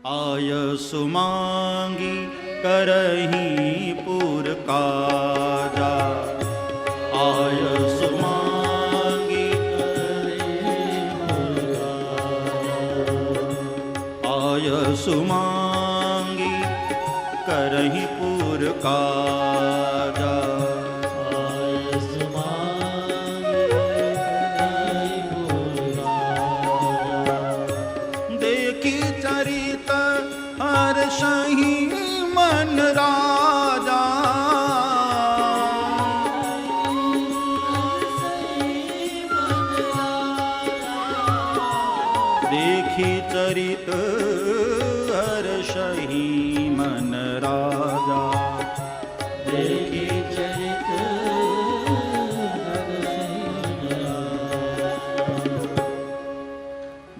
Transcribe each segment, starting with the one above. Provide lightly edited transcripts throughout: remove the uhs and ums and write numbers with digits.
आयसु मांगी करही पुर काजा। आयसु मांगी आयसु मांगी करही पुर काजा। देखी चरित हर्षहि मन राजा। देखी चरित हर्षहि मन राजा। देखी चरित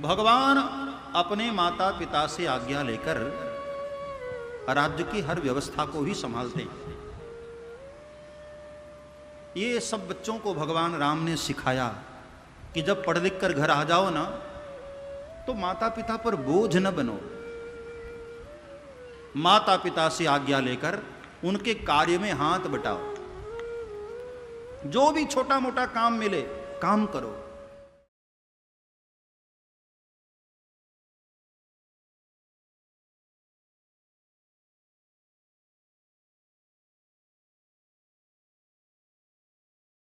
भगवान अपने माता पिता से आज्ञा लेकर राज्य की हर व्यवस्था को ही संभालते हैं। ये सब बच्चों को भगवान राम ने सिखाया कि जब पढ़ लिख कर घर आ जाओ ना, तो माता पिता पर बोझ न बनो। माता पिता से आज्ञा लेकर उनके कार्य में हाथ बटाओ। जो भी छोटा मोटा काम मिले काम करो।